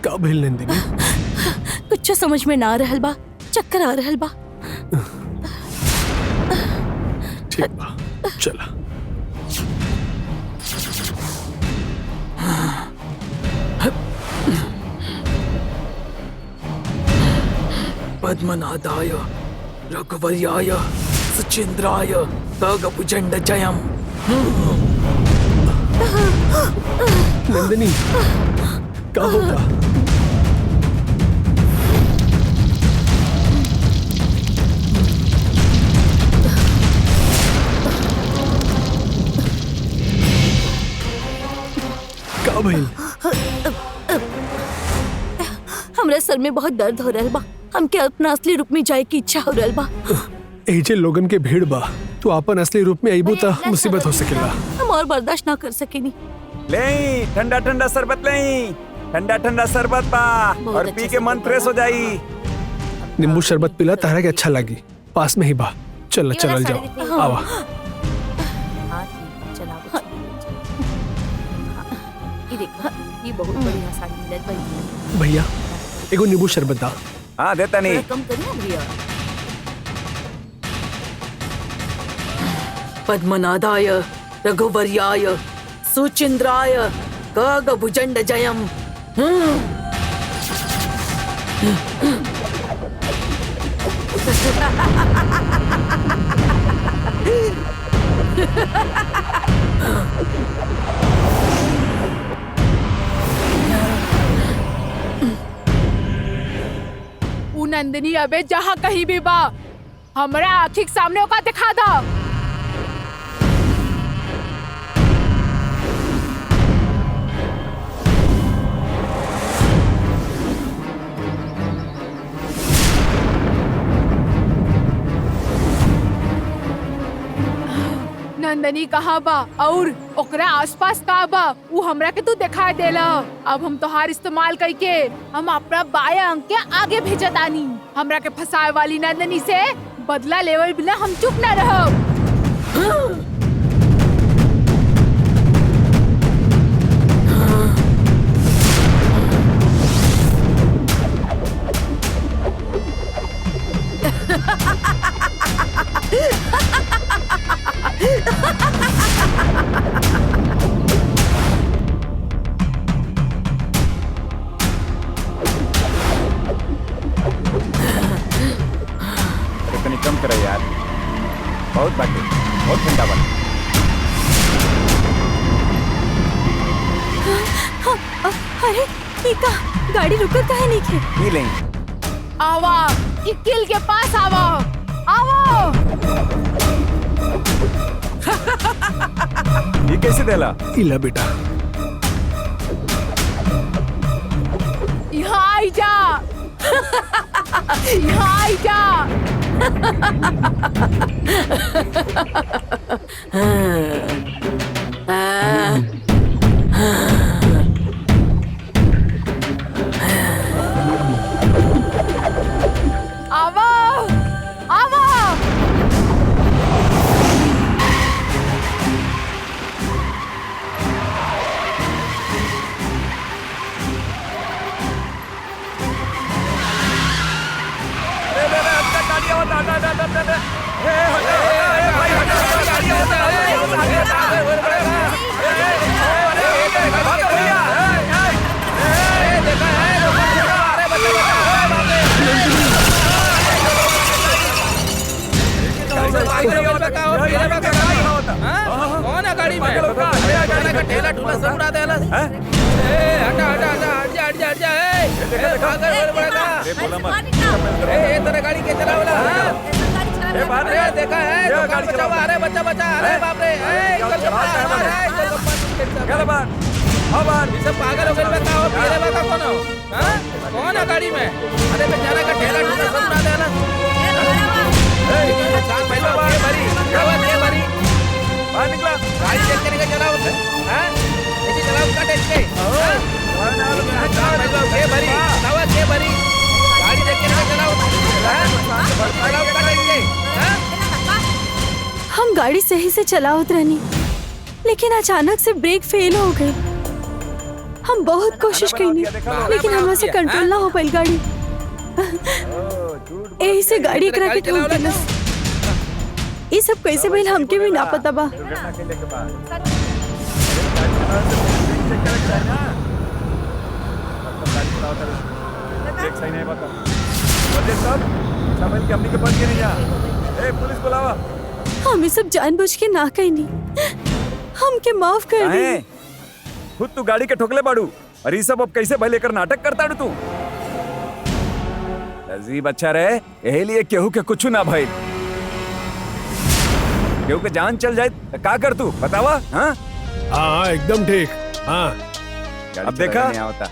का भेल नंदिनी? कुछ समझ में ना आ रहल बा, चक्कर आ रहल बा। ठीक बा, चला। पद्मनादाय रघुवर्याय सुचिंद्राय भगभुजंडजयम्। नंदिनी, क्या होगा? क्या भइल? हमरा सर में बहुत दर्द हो रहल बा। हमके अपना असली रूप में जाए की इच्छा हो रहल बा। एजे लोगन के भीड़ बा, तू अपन असली रूप में आईबू त मुसीबत हो सकेला। हम और बर्दाश्त ना कर सकेनी। ले ठंडा ठंडा शरबत ले, ठंडा ठंडा शरबत पा और पी के मन फ्रेश हो जाई। नींबू शरबत पिला, तारा के अच्छा लगी। पास में ही बा, चल चल जाओ। आवा। ये बहुत बढ़िया साड़ी मिलत भाई। भैया एगो नींबू शरबत दा। हाँ देता नहीं। कम करिए भैया। पद्मनादाय रघुवर्याय सुचिंद्राय भगभुजंडजयम्। नंदिनी अबे जहाँ कहीं भी बा, हमरा आँखी के सामने ओका दिखा दा। नंदनी कहाँ बा और ओकरा आसपास का बा, वो हमरा के तू दिखाई देला। अब हम तोहार इस्तेमाल करके हम अपना बाया अंक के आगे भेजत आनी। हमरा के फंसाए वाली नंदनी से बदला लेवल बिना हम चुप न रहो। कम करो यार, बहुत बाकी, बहुत ठंडा बना। अरे टीका, गाड़ी रुकत काहे नहीं खे? पी लेंगे। आवा, इस किल के पास आवा, आवा। ये कैसे देला? इला बेटा। यहाँ आई जा, यहाँ आई जा। आवा, आवा। कौन है गाड़ी में? ठेला ठुला सब उड़ा देला। हटा हटा हटा, हट जा हट जा हट जा। तेरे गाड़ी के चला वाला। अरे देखा है तो गाड़ी बचावा। अरे बच्चा बच्चा, अरे बाप रे। सब पागल हो गए। बताओ पीले बता कौन हो? कौन है गाड़ी में? अरे बेचारा का ठेला ठुला सब उड़ा देला। गाड़ी चेक करके चलाओ। ऐसे चलाओ का टेस्ट के। भरी गाड़ी देख के चलाओ। चलाओ का टेस्ट के। हम गाड़ी सही से चलावत रहनी, लेकिन अचानक से ब्रेक फेल हो गई। हम बहुत कोशिश कईनी लेकिन हमरा से कंट्रोल ना हो पाइल गाड़ी। यही से गाड़ी एकरा के ठोक देलस। ये सब कैसे भइल हमके भी ना पता बा। पुलिस बुलावा। हम ये सब जानबूझ के ना कईनी, हमके माफ कर दे। खुद तू गाड़ी के ठोकले बाड़ू और ये सब अब कैसे भाई लेकर नाटक करता तू? अजीब अच्छा रहे, यही लिए केहू के कुछ ना भाई। केहू के जान चल जाए तो का कर तू बतावा? हाँ एकदम ठीक। हाँ अब देखा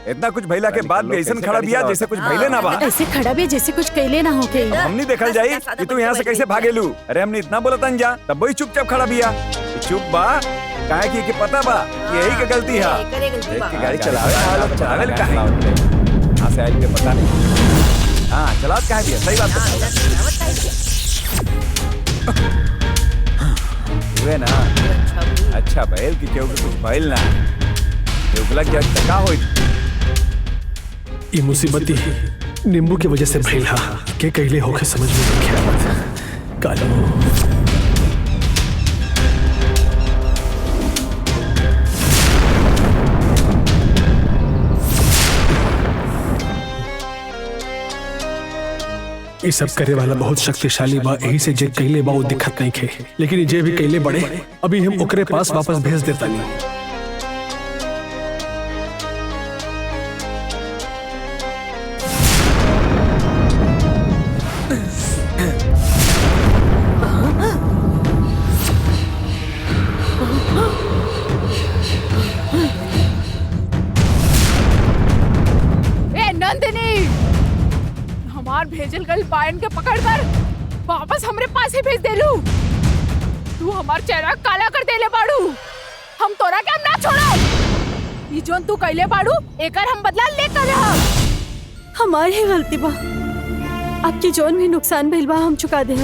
इतना कुछ भैला के बाद भी ऐसा खड़ा बिया जैसे कुछ भैले ना बा। ऐसे खड़ा भी जैसे कुछ कैले ना हो के। हम नहीं देखल जाई कि तू यहाँ से कैसे भागेलू। अरे हमने इतना बोला था जा तब वही चुपचाप खड़ा बिया। चुप बा काहे की पता बा यही के गलती है। देख के गाड़ी चलावे चलावे काहे यहाँ से आए पता नहीं। हाँ चला काहे बिया सही बात हुए ना। अच्छा बैल की केहू के कुछ बैल ना लग जाए का होई। ये मुसीबत ही नींबू की वजह से भइल हा के कहले होके समझ में नहीं आवत। कालो ये सब करे वाला बहुत शक्तिशाली बा। यही से जे कहले बा वो दिक्कत नहीं खे, लेकिन जे भी कहले बड़े अभी हम ओकरे पास वापस भेज देता नहीं। भेजल गल बायन के पकड़ कर वापस हमरे पास ही भेज देलू। तू हमार चेहरा काला कर देले बाड़ू। हम तोरा के ना छोड़ो। ई जोन तू कैले बाड़ू एकर हम बदला लेकर रहब। हमारी ही गलती बा। आपके जोन भी नुकसान भइल बा हम चुका दे।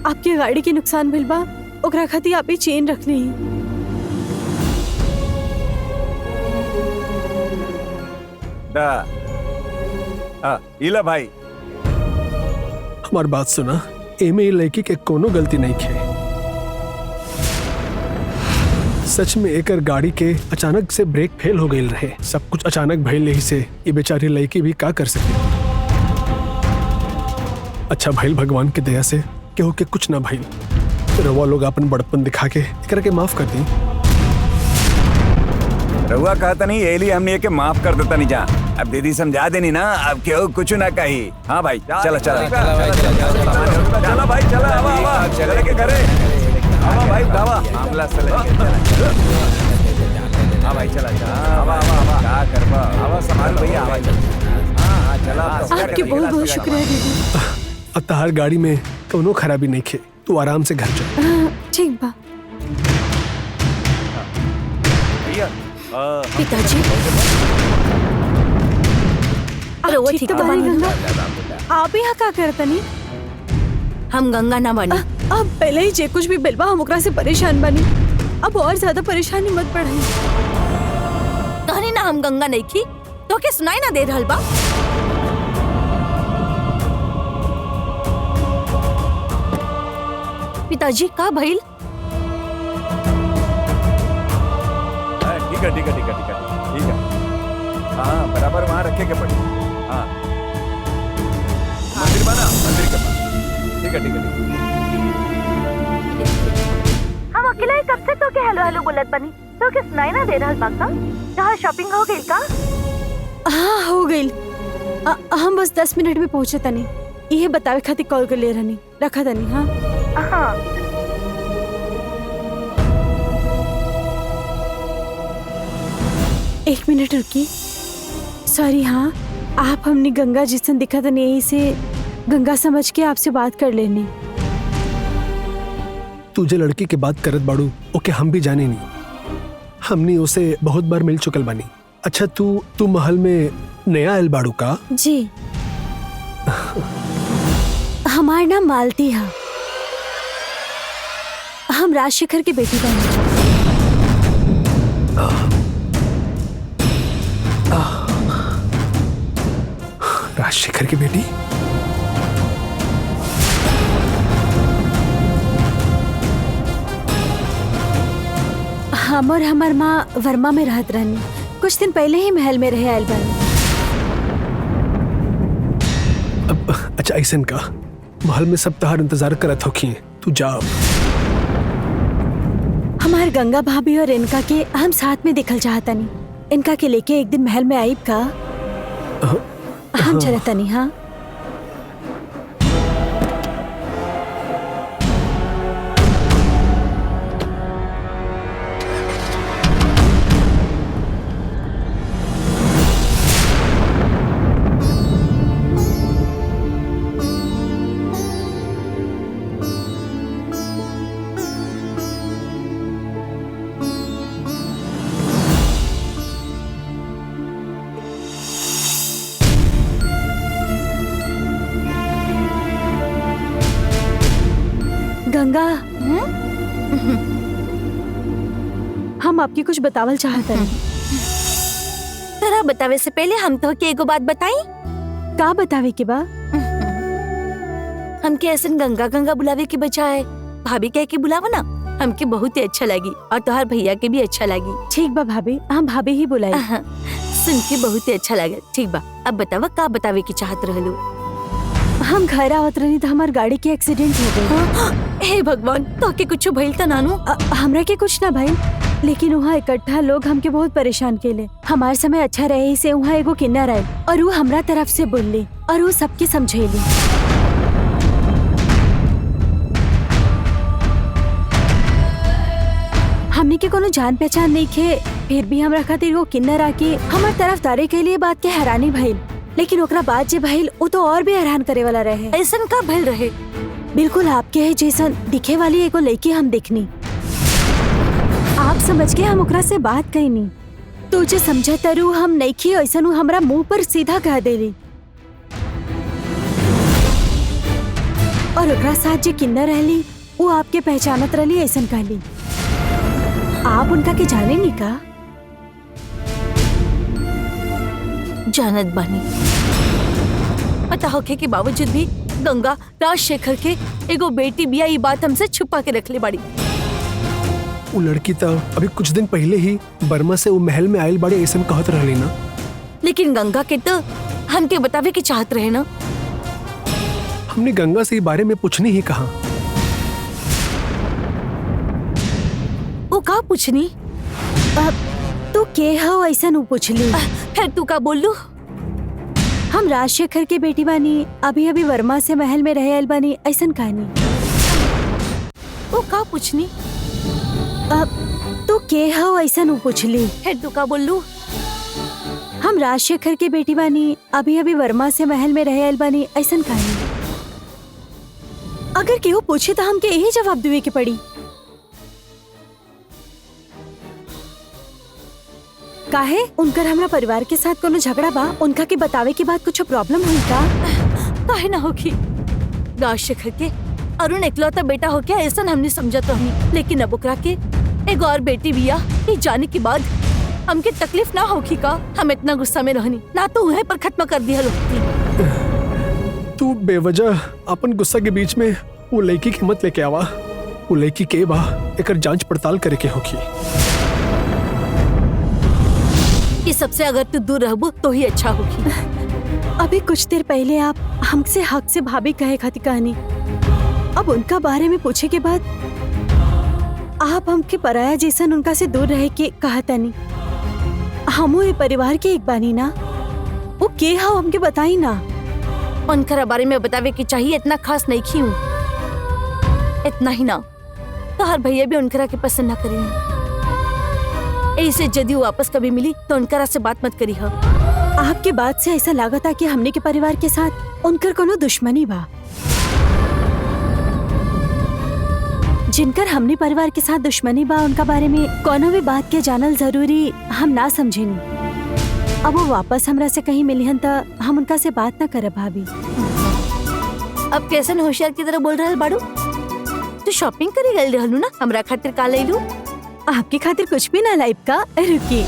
आपके गाड़ी के नुकसान भइल बा ओकरा खातिर आप ही चेन रख ली। इला भाई हमार बात सुना। एमे लड़की के कोनो गलती नहीं खे। सच में एकर गाड़ी के अचानक से ब्रेक फेल हो गई रहे। सब कुछ अचानक भइल ही से ये बेचारी लड़की भी का कर सके। अच्छा भइल भगवान की दया से केहू के कुछ ना भइल। रवा लोग अपन बड़पन दिखा के एकरा के माफ कर दी। रहुआ कहता नहीं एली हमने ये के माफ कर देता नहीं जा। अब दीदी समझा देनी ना अब केहू कुछ ना कही। हाँ भाई चला चला चला भाई चला आवा चले के घरे आवा भाई आवा मामला चले हाँ भाई चला आवा आवा आवा क्या करबा आवा संभाल भैया आवा हाँ चला। आपके बहुत बहुत शुक्रिया दीदी। अब तहार गाड़ी में कोनो खराबी नहीं खे। तू आराम से घर जा। ठीक बा पिताजी। ठीक तो बानी गंगा। आप यहाँ का करता नहीं? हम गंगा ना बानी। अब पहले ही जे कुछ भी बिलवा हम ओकरा से परेशान बानी। अब और ज्यादा परेशानी मत बढ़ाई। कहनी ना हम गंगा नहीं की तो के सुनाई ना दे रहल बा। पिताजी का भइल? ठीक है ठीक है ठीक है ठीक है ठीक है। हाँ बराबर वहाँ रखे के पड़े। हाँ मंदिर बना मंदिर के पास। ठीक है ठीक है ठीक है। हम अकेला ही कब से तो के हेलो हेलो बोलत बनी तो के सुनाई ना दे रहल बा का? जहाँ शॉपिंग हो गई का? हाँ हो गई। हम बस 10 मिनट में पहुँचे तनी। ये बतावे खातिर कॉल कर ले रहनी। रखा तनी। हाँ हाँ एक मिनट रुकी। सॉरी। हाँ आप हमने गंगा जिसन दिखा था यही से गंगा समझ के आपसे बात कर लेनी। तुझे लड़की के बात करत बाड़ू ओके हम भी जाने नहीं। हमनी उसे बहुत बार मिल चुकल बानी। अच्छा तू महल में नया आयल बाड़ू का? जी हमार नाम मालती है। हम राजशेखर के बेटी बनी। राजशेखर की बेटी। हम और हमार माँ वर्मा में रहत रहनी। कुछ दिन पहले ही महल में रहे आयल बानी। अब अच्छा ऐसन का महल में सब तहार इंतजार करत होखी। तू जा। हमार गंगा भाभी और इनका के हम साथ में देखल चाहतनी। इनका के लेके एक दिन महल में आईब का। हम चलतनी। हाँ गंगा, हम आपकी कुछ बतावल चाहते हैं। तोरा बतावे से पहले हम तो के एगो बात बताई। का बतावे के बा? हमके ऐसन गंगा गंगा बुलावे के बजाय भाभी कह के बुलावा ना, हमके बहुत ही अच्छा लगी और तोहार भैया के भी अच्छा लगी। ठीक बा भाभी, हम भाभी ही बुलाई। सुन के बहुत ही अच्छा लगा। ठीक बा, अब बतावा का बतावे की चाहत रहलू। हम घर आवत रही तो हमार गाड़ी के एक्सीडेंट हो गई। हे भगवान, तो के कुछ भइल त नानू? हमरा के कुछ ना भइल, लेकिन वहाँ इकट्ठा लोग हमके बहुत परेशान केले। हमार समय अच्छा रहे से वहाँ एगो किन्नर आयल और वो हमरा तरफ से बोलले और वो सबके समझेली। हमने के कोनो जान पहचान नहीं खे, फिर भी हमरा खातिर वो किन्नर आके हमार तरफदारी के लिए बात के हैरानी भइल। लेकिन ओकरा बाद जे भइल वो तो और भी हैरान करे वाला रहे। ऐसन का भइल रहे? बिल्कुल आपके है जैसन दिखे वाली एगो लड़की हम देखनी। आप समझ के हम ओकरा से बात कईनी। तो जे समझे तरु हम नहीं खी ऐसन वो हमरा मुंह पर सीधा कह देली। और ओकरा साथ जे किन्नर रहली वो आपके पहचानत रहली ऐसन कहली। आप उनका के जाने नहीं का? जानत बानी, पता होखे के बावजूद भी गंगा राजशेखर के एगो बेटी बिया ये बात हमसे छुपा के रखले बाड़ी। वो लड़की तो अभी कुछ दिन पहले ही बर्मा से वो महल में आयल बाड़ी ऐसा कहत रहली ना। लेकिन गंगा के तो हमके बतावे के चाहत रहे ना। हमने गंगा से इस बारे में पूछनी ही कहा। वो का पूछनी? तू के हो ऐसा नु पूछली। फिर तू का बोलू? हम राजशेखर के बेटी बानी, अभी अभी वर्मा से महल में रहे आयल बानी ऐसन कहानी। वो का पूछनी? तू के हो ऐसा नु पूछली। फिर तू का बोलू? हम राजशेखर के बेटी बानी, अभी अभी वर्मा से महल में रहे आयल बानी ऐसन कहानी। अगर केहू पूछे तो हमके यही जवाब देवे के पड़ी। काहे? उनकर हमरा परिवार के साथ कोनो झगड़ा बा? उनका के बतावे के बाद कुछ प्रॉब्लम हुई का? काहे ना होगी। राजशेखर के अरुण इकलौता बेटा हो क्या ऐसा हमने समझा तो हमी। लेकिन अब ओकरा के एक और बेटी बिया ये जाने के बाद हमके तकलीफ ना होगी का? हम इतना गुस्सा में रहनी ना तो उन्हें पर खत्म कर दिया लोग। तू बेवजह अपन गुस्सा के बीच में वो लड़की की हिम्मत लेके आवा। वो लड़की के बा एकर जांच पड़ताल करे के होगी। ये सबसे अगर तू दूर रहबो तो ही अच्छा होगी। अभी कुछ देर पहले आप हमसे हक से भाभी कहे खाती कहानी, अब उनका बारे में पूछे के बाद आप हमके पराया जैसन उनका से दूर रहे के कहा तनी। हमो ये परिवार के एक बानी ना। वो के हो हमके बताई ना। उनकर बारे में बतावे की चाहिए इतना खास नहीं खी हूँ। इतना ही ना तो हर भैया भी उनकरा के पसंद ना करेंगे। ऐसे यदि वो वापस कभी मिली तो उनकरा से बात मत करी हो। आपके बात से ऐसा लगा था कि हमने के परिवार के साथ उनकर कोनो दुश्मनी बा। जिनकर हमने परिवार के साथ दुश्मनी बा उनका बारे में कोनो भी बात के जानल जरूरी हम ना समझेनी। अब वो वापस हमरा से कहीं मिलिहन त हम उनका से बात ना करब भाभी। अब कैसन होशियार की तरह बोल रहल बाड़ू? तू शॉपिंग करे गई रहलू ना, हमरा खातिर का लैलू? आपके खातिर कुछ भी ना लाइब का? रुकी।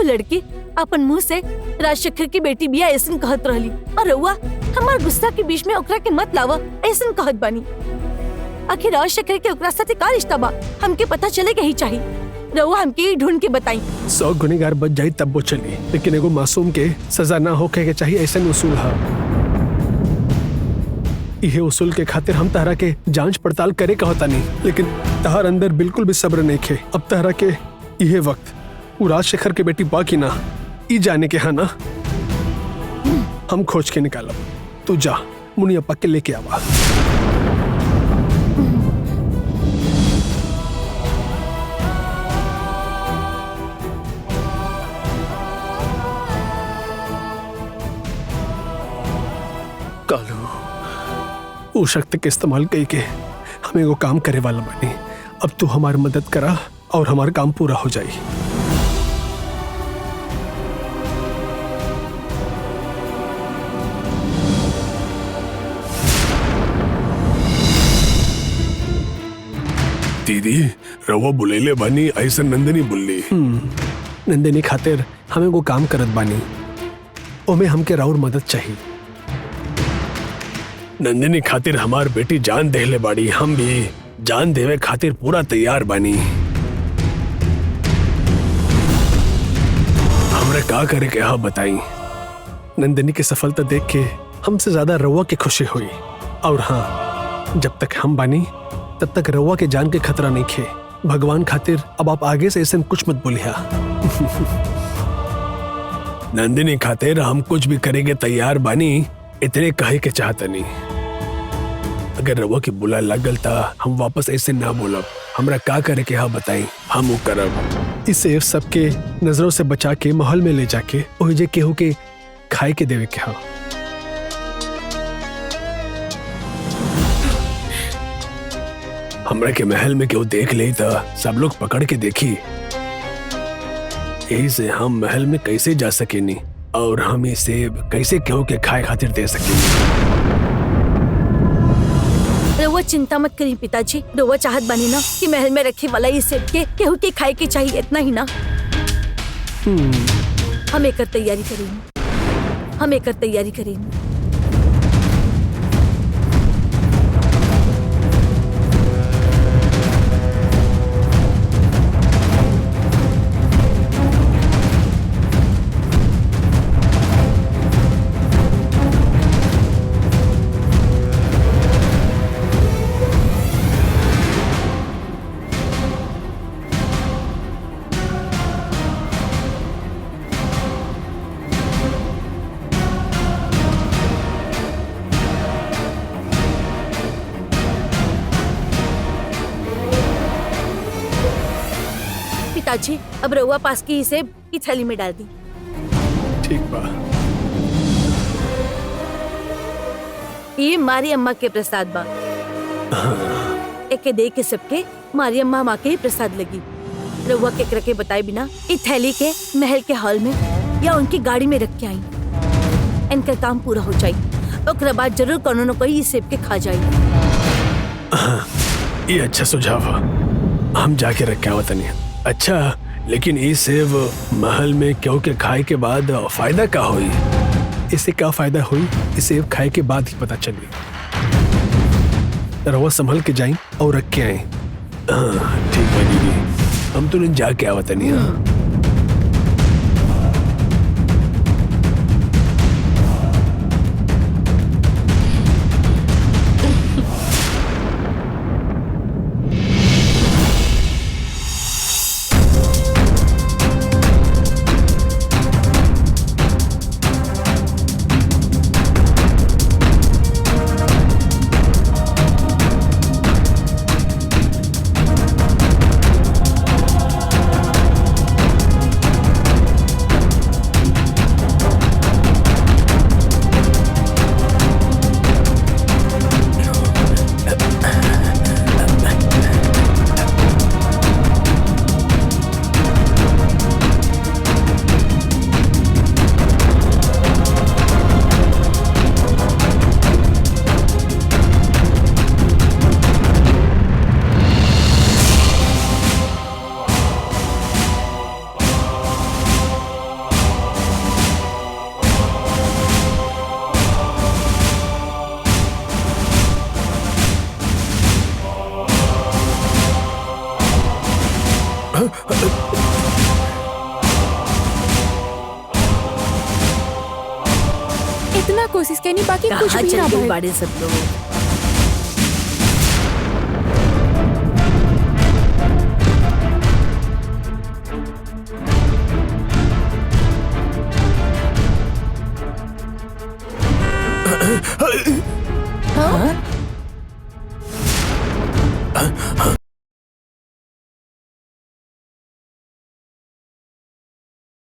लड़की अपन मुंह से राजशेखर की बेटी बिया ऐसन कहत रहली और रउआ हमार गुस्सा के बीच में ओकरा के मत लावा ऐसन कहत बानी। आखिर राजशेखर के ओकरा साथे का रिश्ता बा हमके पता चलेगा ही चाहिए। रउआ हमके ही ढूंढ के बताई। 100 गुनेगार बच जाई तब वो चली, लेकिन एगो मासूम के सजा ना होके के चाहिए ऐसा उसूल है। इहे उसूल के खातिर हम तहरा के जांच पड़ताल करे कहता नहीं, लेकिन तहर अंदर बिल्कुल भी सब्र नहीं खे। अब तहरा के इहे वक्त वो राजशेखर के बेटी बाकी ना ई जाने के, हाँ ना? हम खोज के निकालब। तू जा मुनियप्पा के लेके आवा। कालू वो शक्ति के इस्तेमाल कई के हमें वो काम करे वाला बनी। अब तू हमारी मदद करा और हमारा काम पूरा हो जाए। दीदी रवा बुलेले बानी ऐसा नंदिनी बुल्ली। नंदिनी खातिर हमें वो काम करत बानी, ओमे हमके राउर मदद चाहिए। नंदिनी खातिर हमार बेटी जान देले बाड़ी, हम भी जान देवे खातिर पूरा तैयार बानी। हमरे का करे के हाँ बताई। नंदिनी की सफलता देख के हमसे ज्यादा रउआ की खुशी हुई। और हाँ, जब तक हम बानी तब तक रउआ के जान के खतरा नहीं खे। भगवान खातिर अब आप आगे से ऐसे कुछ मत बोलिया। नंदिनी खातिर हम कुछ भी करेंगे तैयार बानी, इतने कहे के चाहता नहीं। अगर रवा की बुला लगल था हम वापस ऐसे ना बोलब। हमरा का करे के हाँ बताई, हम वो करब। इसे सबके नजरों से बचा के महल में ले जाके ओहिजे केहू के खाए के देवे के हाँ। हमरा के महल में केहू देख ले तो सब लोग पकड़ के देखी। यही से हम महल में कैसे जा सकेनी और हम ये सेब कैसे केहू के खाए खातिर दे सकेनी। रउआ चिंता मत करी पिताजी। रउआ चाहत बानी ना कि महल में रखे वाला ये सेब के केहू के खाए के चाहिए, इतना ही ना? हम एकर तैयारी करेंगे। पिताजी अब रउआ पास की सेब की थैली में डाल दी। ठीक बा। ये मारी अम्मा के प्रसाद बा। एके दे के सबके मारी अम्मा माँ के प्रसाद लगी। रउआ केकरा के बताए बिना इस थैली के महल के हॉल में या उनकी गाड़ी में रख के आई। इनका काम पूरा हो जाये, ओकरा बाद जरूर कोनो न कोई इस सेब के खा जाये। ये अच्छा सुझाव है, हम जाके रख के आवत नहीं। अच्छा, लेकिन ये सेब महल में क्यों के खाए के बाद फायदा क्या हुई? इससे क्या फायदा हुई इसे सेब खाए के बाद ही पता चली। रवा संभल के जाए और रख के आए। ठीक है दीदी, हम तो जाके आवत नहीं। इतना कोशिश करनी बाकी कुछ कहाँ भी चल ना गई भइल। बाड़े सब लोग। हाँ?